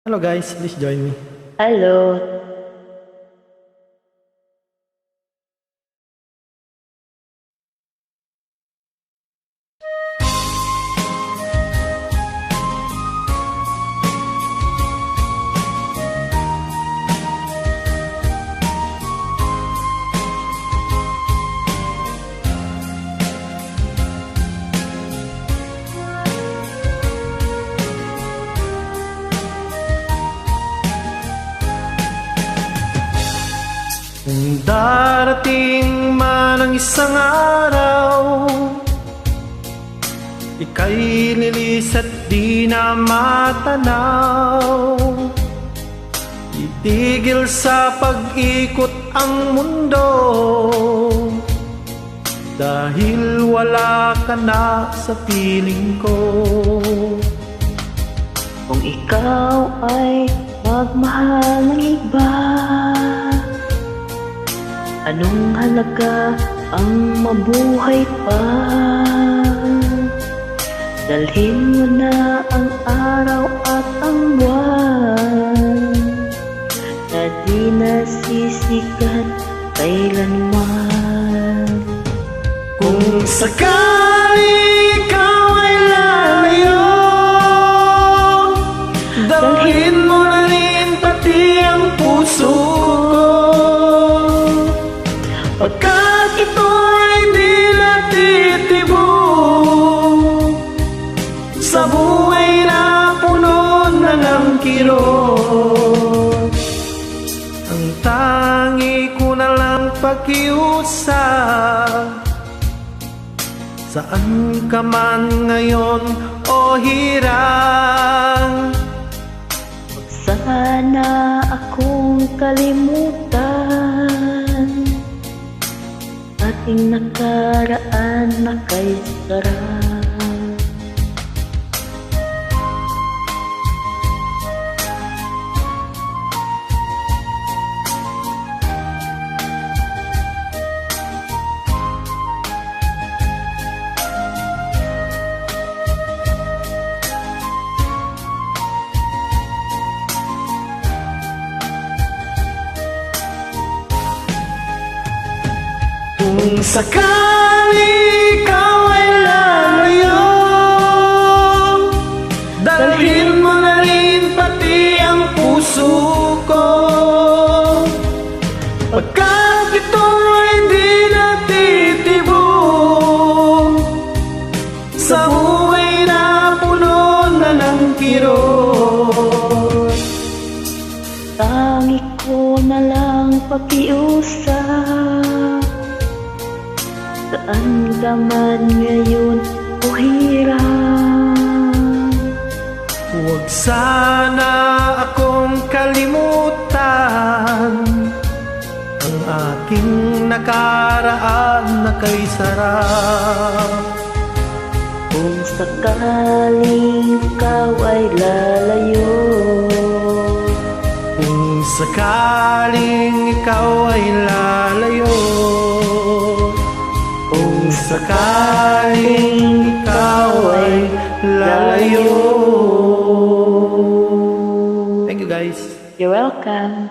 Hello guys, please join me. Hello. Kung darating man ang isang araw, ika'y lilis at di na matanaw. Itigil sa pag-ikot ang mundo, dahil wala ka na sa piling ko. Kung ikaw ay magmahal ng iba, anong halaga ang mabuhay pa? Dalhin mo na ang araw at ang buwan, na di nasisikat kailanman. Kung sakali ikaw ay lalayo, dalhin mo na rin pati ang puso ko. Pagkat ito'y di natitibok sa buhay na puno na ng kirot. Ang tangi ko na lang pakiusap, saan ka man ngayon o hirang, Huwag sana akong kalimutan, ating nakaraan na kay sarap. Kung sakali ikaw ay lalayo, dalhin mo na rin pati ang puso ko. Pagkat ito'y di natitibok sa buhay na puno na ng kirot. Tangi ko na lang pakiusap, saan ka man ngayon o hirang. Huwag sana akong kalimutan, ang aking nakaraan na kay sarap. Kung sakaling ikaw ay lalayo, Kung sakaling ikaw ay lalayo, Kung sakaling ikaw ay lalayo. Thank you guys. you're welcome.